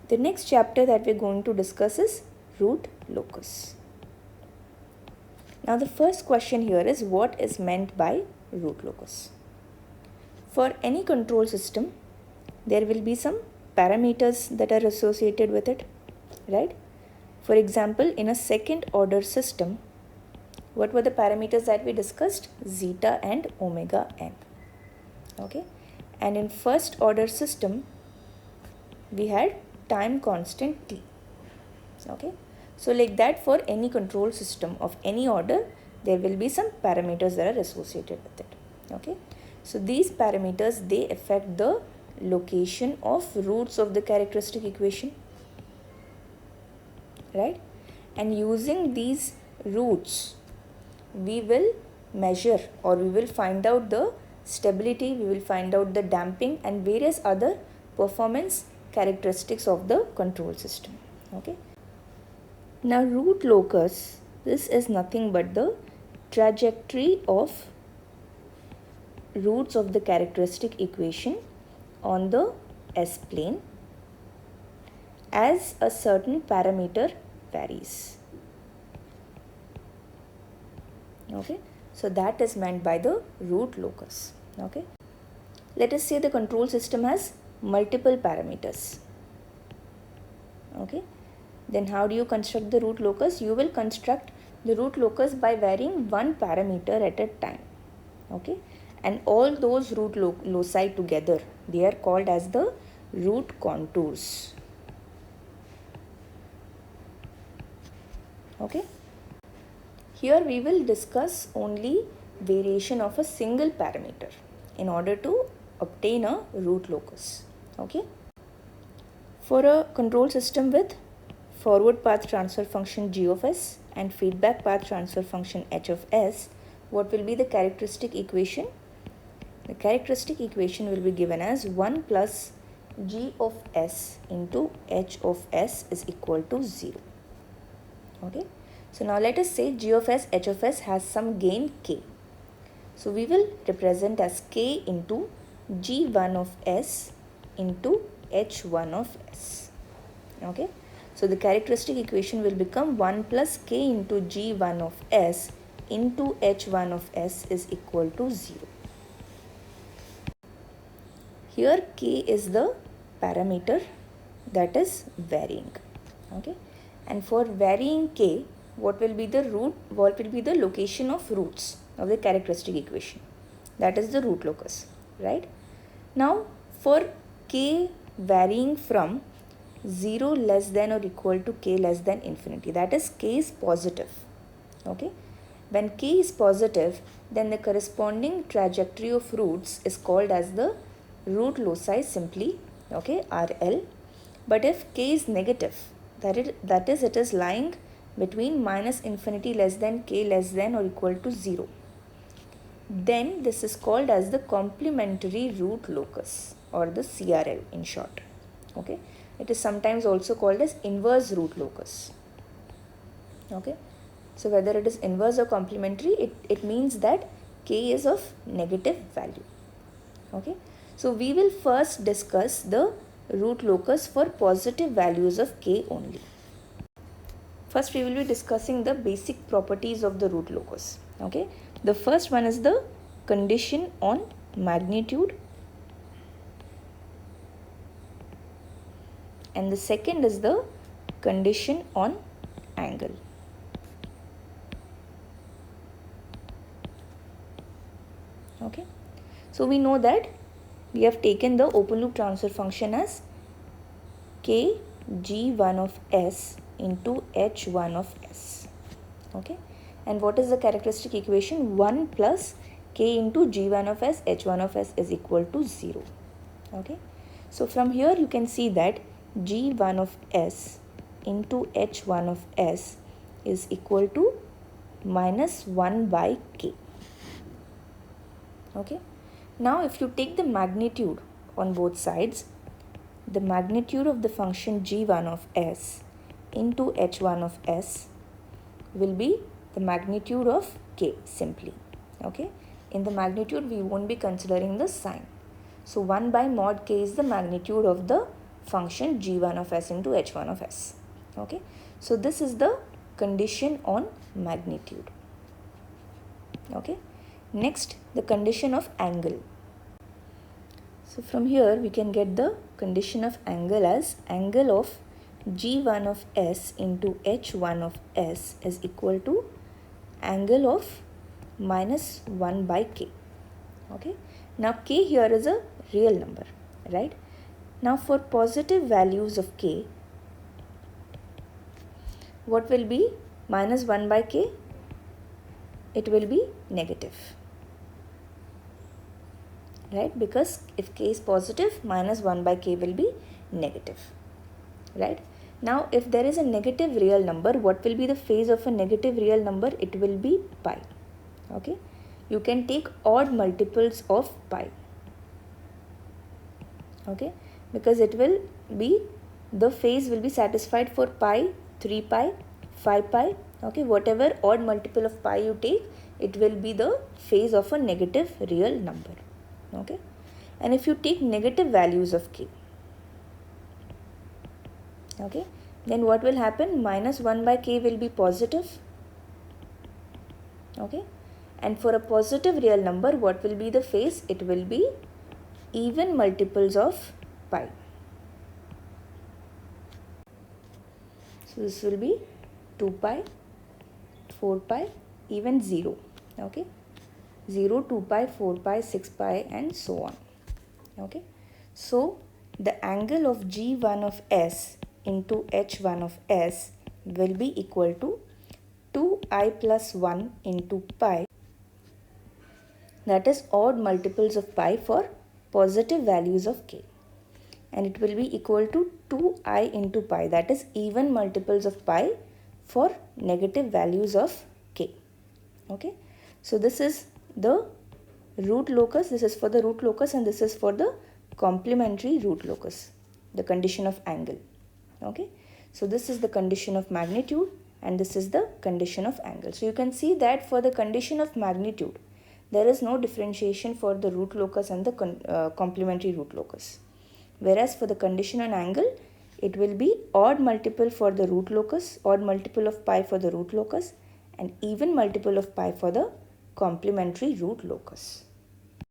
The next chapter that we're going to discuss is root locus. Now the first question here is, what is meant by root locus? For any control system, there will be some parameters that are associated with it, right? For example, in a second order system, what were the parameters that we discussed? Zeta and omega n. Okay, and in first order system, we had time constant t. Okay, so like that, for any control system of any order, there will be some parameters that are associated with it. Okay, so these parameters, they affect the location of roots of the characteristic equation, right? And using these roots, we will measure, or we will find out the stability, we will find out the damping and various other performance characteristics of the control system. Okay, now root locus, this is nothing but the trajectory of roots of the characteristic equation on the S plane as a certain parameter varies. Okay, so that is meant by the root locus. Okay, let us say the control system has multiple parameters. Okay, then how do you construct the root locus? You will construct the root locus by varying one parameter at a time. Okay, and all those root loci together, they are called as the root contours. Okay, here we will discuss only variation of a single parameter in order to obtain a root locus. Okay, for a control system with forward path transfer function g of s and feedback path transfer function h of s, what will be the characteristic equation? The characteristic equation will be given as 1 plus g of s into h of s is equal to 0. Okay, so now let us say g of s, h of s has some gain k. So we will represent as k into g1 of s into h1 of s. Okay, so the characteristic equation will become 1 plus k into g1 of s into h1 of s is equal to 0. Here k is the parameter that is varying. Okay, and for varying k, what will be the location of roots of the characteristic equation? That is the root locus, right? Now for k varying from 0 less than or equal to k less than infinity, that is k is positive. Okay, when k is positive, then the corresponding trajectory of roots is called as the root loci simply. Okay, RL. But if k is negative, that is it is lying between minus infinity less than k less than or equal to 0, then this is called as the complementary root locus, or the CRL in short. Okay, it is sometimes also called as inverse root locus. Okay, so whether it is inverse or complementary, it means that k is of negative value. Okay, so we will first discuss the root locus for positive values of k only. First, we will be discussing the basic properties of the root locus. Okay, the first one is the condition on magnitude, and the second is the condition on angle. Okay, so we know that we have taken the open loop transfer function as k g1 of s into h1 of s. Okay, and what is the characteristic equation? 1 plus k into g1 of s, h1 of s is equal to 0. Okay, so from here you can see that g1 of s into h1 of s is equal to minus 1 by k. Okay, now if you take the magnitude on both sides, the magnitude of the function g1 of s into h1 of s will be the magnitude of k simply. Okay, in the magnitude we won't be considering the sign. So 1 by mod k is the magnitude of the function g1 of s into h1 of s. Okay, so this is the condition on magnitude. Okay, next the condition of angle. So from here we can get the condition of angle as angle of g1 of s into h1 of s is equal to angle of minus 1 by k. Okay, now k here is a real number, right? Now for positive values of k, what will be minus 1 by k? It will be negative, right? Because if k is positive, minus 1 by k will be negative, right? Now if there is a negative real number, what will be the phase of a negative real number? It will be pi. Okay, you can take odd multiples of pi. Okay, because it will be, the phase will be satisfied for pi, 3 pi, 5 pi. Okay, whatever odd multiple of pi you take, it will be the phase of a negative real number. Okay, and if you take negative values of k, okay, then what will happen? Minus 1 by k will be positive. Okay, and for a positive real number, what will be the phase? It will be even multiples of pi. So this will be 2 pi, 4 pi, even 0. Okay, 0, 2 pi, 4 pi, 6 pi and so on. Okay, so the angle of g1 of s into h1 of s will be equal to 2i plus 1 into pi, that is odd multiples of pi for positive values of k, and it will be equal to 2i into pi, that is even multiples of pi for negative values of k. Okay, so this is the root locus, this is for the root locus, and this is for the complementary root locus, the condition of angle. Okay, so this is the condition of magnitude and this is the condition of angle. So you can see that for the condition of magnitude, there is no differentiation for the root locus and the complementary root locus. Whereas for the condition on angle, it will be odd multiple for the root locus, odd multiple of pi for the root locus, and even multiple of pi for the complementary root locus.